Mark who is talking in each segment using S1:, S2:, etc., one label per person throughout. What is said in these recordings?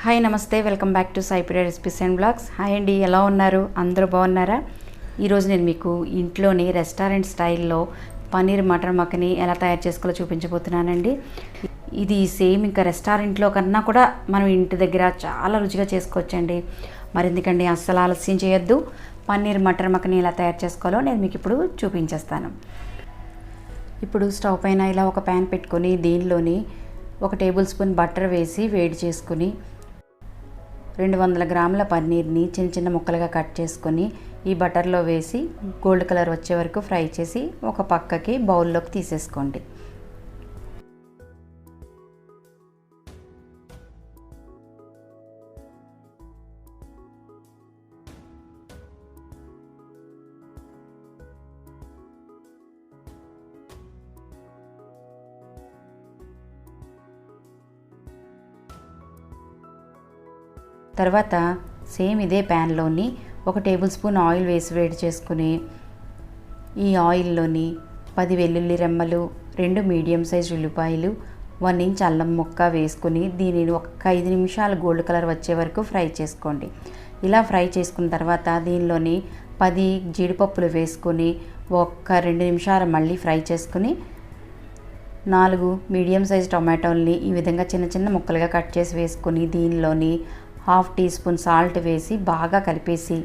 S1: Hi నమస్తే, welcome back to Saipriya recipes and blogs. Hi అండి, ఎలా ఉన్నారు? అందరూ బాగున్నారా? ఈరోజు నేను మీకు ఇంట్లోని రెస్టారెంట్ స్టైల్లో పనీర్ మటర్ మఖని ఎలా తయారు చేసుకోవాలో చూపించబోతున్నానండి. ఇది సేమ్ ఇంకా రెస్టారెంట్లో కన్నా కూడా మనం ఇంటి దగ్గర చాలా రుచిగా చేసుకోవచ్చండి. మరెందుకండి అస్సలు ఆలస్యం చేయొద్దు. పన్నీర్ మటర్ మఖని ఎలా తయారు చేసుకోవాలో నేను మీకు ఇప్పుడు చూపించేస్తాను. ఇప్పుడు స్టవ్ పైన ఇలా ఒక ప్యాన్ పెట్టుకొని దీనిలోని 1 టేబుల్ స్పూన్ బటర్ వేసి వేడి చేసుకుని 200 గ్రాముల పన్నీర్ని చిన్న చిన్న ముక్కలుగా కట్ చేసుకొని ఈ బటర్లో వేసి గోల్డ్ కలర్ వచ్చే వరకు ఫ్రై చేసి ఒక పక్కకి బౌల్లోకి తీసేసుకోండి. తర్వాత సేమ్ ఇదే ప్యాన్లోని 1 టేబుల్ స్పూన్ ఆయిల్ వేసి వేడి చేసుకుని ఈ ఆయిల్లోని 10 వెల్లుల్లి రెమ్మలు, 2 మీడియం సైజ్ ఉల్లిపాయలు, 1 ఇంచ్ అల్లం ముక్క వేసుకుని దీనిని ఒక 5 నిమిషాలు గోల్డ్ కలర్ వచ్చే వరకు ఫ్రై చేసుకోండి. ఇలా ఫ్రై చేసుకున్న తర్వాత దీనిలోని 10 జీడిపప్పులు వేసుకొని ఒక 2 నిమిషాలు మళ్ళీ ఫ్రై చేసుకుని 4 మీడియం సైజ్ టొమాటోల్ని ఈ విధంగా చిన్న చిన్న ముక్కలుగా కట్ చేసి వేసుకొని దీనిలోని 1/2 టీ స్పూన్ సాల్ట్ వేసి బాగా కలిపేసి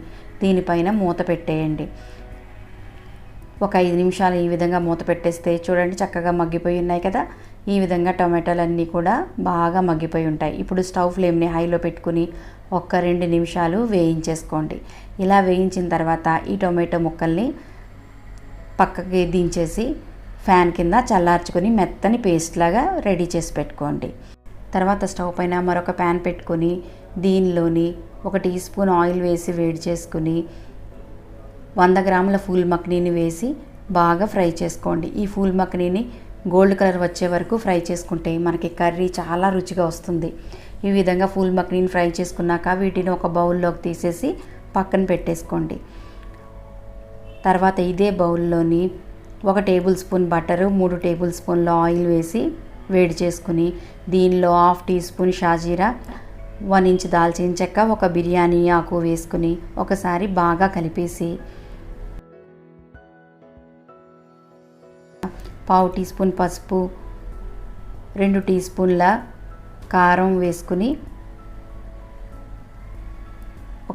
S1: దీనిపైన మూత పెట్టేయండి. ఒక 5 నిమిషాలు ఈ విధంగా మూత పెట్టేస్తే చూడండి చక్కగా మగ్గిపోయి ఉన్నాయి కదా. ఈ విధంగా టొమాటోలన్నీ కూడా బాగా మగ్గిపోయి ఉంటాయి. ఇప్పుడు స్టవ్ ఫ్లేమ్ని హైలో పెట్టుకుని ఒక 2 నిమిషాలు వేయించేసుకోండి. ఇలా వేయించిన తర్వాత ఈ టొమాటో ముక్కల్ని పక్కకి దించేసి ఫ్యాన్ కింద చల్లార్చుకొని మెత్తని పేస్ట్ లాగా రెడీ చేసి పెట్టుకోండి. తర్వాత స్టవ్ పైన మరొక ప్యాన్ పెట్టుకొని దీనిలోని 1 టీ స్పూన్ ఆయిల్ వేసి వేడి చేసుకుని 100 గ్రాముల ఫూల్ మఖనీని వేసి బాగా ఫ్రై చేసుకోండి. ఈ ఫూల్ మఖనీని గోల్డ్ కలర్ వచ్చే వరకు ఫ్రై చేసుకుంటే మనకి కర్రీ చాలా రుచిగా వస్తుంది. ఈ విధంగా ఫూల్ మఖనీని ఫ్రై చేసుకున్నాక వీటిని ఒక బౌల్లోకి తీసేసి పక్కన పెట్టేసుకోండి. తర్వాత ఇదే బౌల్లోని 1 టేబుల్ స్పూన్ బటరు, 3 టేబుల్ స్పూన్ల ఆయిల్ వేసి వేడి చేసుకుని దీనిలో 1/2 టీ స్పూన్ షాజీరా, 1 ఇంచ్ దాల్చిన చెక్క, 1 బిర్యానీ ఆకు వేసుకుని ఒకసారి బాగా కలిపేసి 1/2 టీ స్పూన్ పసుపు, 2 టీ స్పూన్ల కారం వేసుకుని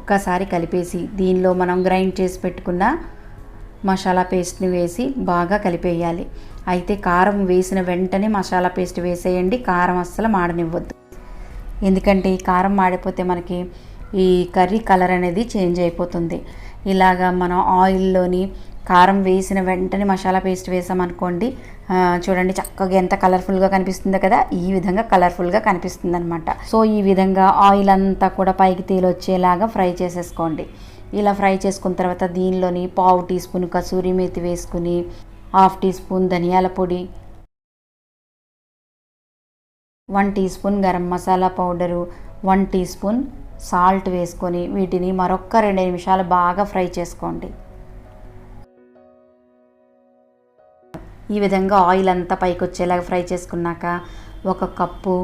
S1: ఒక్కసారి కలిపేసి దీనిలో మనం గ్రైండ్ చేసి పెట్టుకున్న మసాలా పేస్ట్ని వేసి బాగా కలిపేయాలి. అయితే కారం వేసిన వెంటనే మసాలా పేస్ట్ వేసేయండి. కారం అస్సలు మాడనివ్వద్దు. ఎందుకంటే ఈ కారం మాడిపోతే మనకి ఈ కర్రీ కలర్ అనేది చేంజ్ అయిపోతుంది. ఇలాగా మనం ఆయిల్లోని కారం వేసిన వెంటనే మసాలా పేస్ట్ వేసామనుకోండి, చూడండి చక్కగా ఎంత కలర్ఫుల్గా కనిపిస్తుందో కదా. ఈ విధంగా కలర్ఫుల్గా కనిపిస్తుంది అనమాట. సో ఈ విధంగా ఆయిల్ అంతా కూడా పైకి తేలొచ్చేలాగా ఫ్రై చేసేసుకోండి. ఇలా ఫ్రై చేసుకున్న తర్వాత దీనిలోని 1/2 టీ స్పూన్ కసూరి మేతి వేసుకుని 1/2 టీ స్పూన్ ధనియాల పొడి, 1 teaspoon garam masala powder, 1 teaspoon salt వేసుకొని వీటిని మరొక 2 నిమిషాలు బాగా ఫ్రై చేసుకోండి. ఈ విధంగా ఆయిల్ అంతా పైకి వచ్చేలాగా ఫ్రై చేసుకున్నాక 1 కప్పు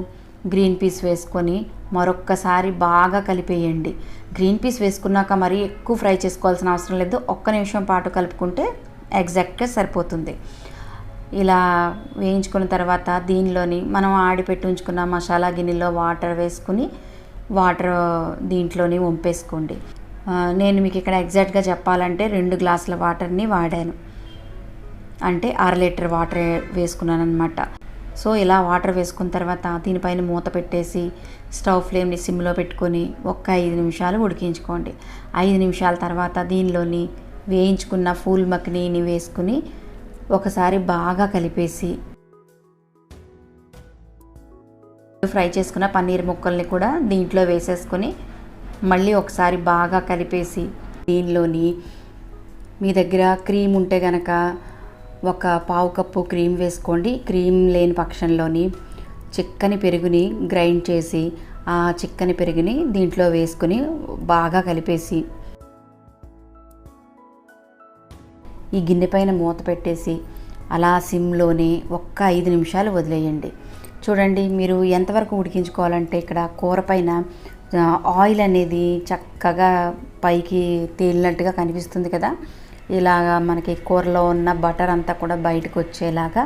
S1: గ్రీన్ పీస్ వేసుకొని మరొక్కసారి బాగా కలిపేయండి. గ్రీన్ పీస్ వేసుకున్నాక మరీ ఎక్కువ ఫ్రై చేసుకోవాల్సిన అవసరం లేదు. 1 నిమిషం పాటు కలుపుకుంటే ఎగ్జాక్ట్గా సరిపోతుంది. ఇలా వేయించుకున్న తర్వాత దీనిలోని మనం ఆడిపెట్టి ఉంచుకున్న మసాలా గిన్నెలో వాటర్ వేసుకుని వాటర్ దీంట్లోని వంపేసుకోండి. నేను మీకు ఇక్కడ ఎగ్జాక్ట్గా చెప్పాలంటే 2 గ్లాసుల వాటర్ని వాడాను. అంటే 1/2 లీటర్ వాటర్ వేసుకున్నాను అనమాట. సో ఇలా వాటర్ వేసుకున్న తర్వాత దీనిపైన మూత పెట్టేసి స్టవ్ ఫ్లేమ్ని సిమ్లో పెట్టుకొని ఒక 5 నిమిషాలు ఉడికించుకోండి. 5 నిమిషాల తర్వాత దీనిలోని వేయించుకున్న ఫూల్ మఖనీని వేసుకుని ఒకసారి బాగా కలిపేసి ఫ్రై చేసుకున్న పన్నీర్ ముక్కల్ని కూడా దీంట్లో వేసేసుకొని మళ్ళీ ఒకసారి బాగా కలిపేసి దీనిలోని మీ దగ్గర క్రీమ్ ఉంటే కనుక 1/4 కప్పు క్రీమ్ వేసుకోండి. క్రీమ్ లేని పక్షంలోని చిక్కని పెరుగుని గ్రైండ్ చేసి ఆ చిక్కని పెరుగుని దీంట్లో వేసుకుని బాగా కలిపేసి ఈ గిన్నె పైన మూత పెట్టేసి అలా సిమ్లోనే ఒక్క 5 నిమిషాలు వదిలేయండి. చూడండి మీరు ఎంతవరకు ఉడికించుకోవాలంటే ఇక్కడ కూర పైన ఆయిల్ అనేది చక్కగా పైకి తేలినట్టుగా కనిపిస్తుంది కదా, ఇలాగా మనకి కూరలో ఉన్న బటర్ అంతా కూడా బయటకు వచ్చేలాగా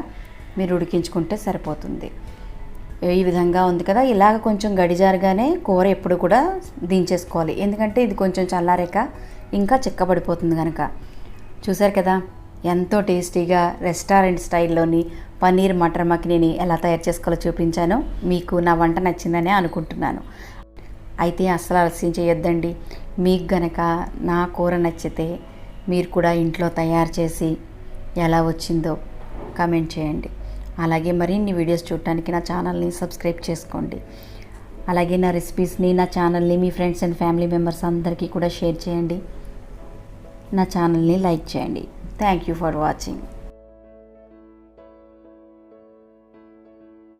S1: మీరు ఉడికించుకుంటే సరిపోతుంది. ఈ విధంగా ఉంది కదా, ఇలాగ కొంచెం గడిజారుగానే కూర ఎప్పుడు కూడా దించేసుకోవాలి, ఎందుకంటే ఇది కొంచెం చల్లారాక ఇంకా చిక్కబడిపోతుంది కనుక. చూసారు కదా ఎంతో టేస్టీగా రెస్టారెంట్ స్టైల్లోని పనీర్ మటర్ మఖనీని ఎలా తయారు చేసుకోవాలో చూపించాను. మీకు నా వంట నచ్చిందనే అనుకుంటున్నాను. అయితే అస్సలు ఆలస్యం చేయొద్దండి. మీకు గనక నా కూర నచ్చితే మీరు కూడా ఇంట్లో తయారు చేసి ఎలా వచ్చిందో కామెంట్ చేయండి. అలాగే మరిన్ని వీడియోస్ చూడటానికి నా ఛానల్ని సబ్స్క్రైబ్ చేసుకోండి. అలాగే నా రెసిపీస్ని, నా ఛానల్ని మీ ఫ్రెండ్స్ అండ్ ఫ్యామిలీ మెంబర్స్ అందరికీ కూడా షేర్ చేయండి. నా ఛానల్ని లైక్ చేయండి. Thank you for watching.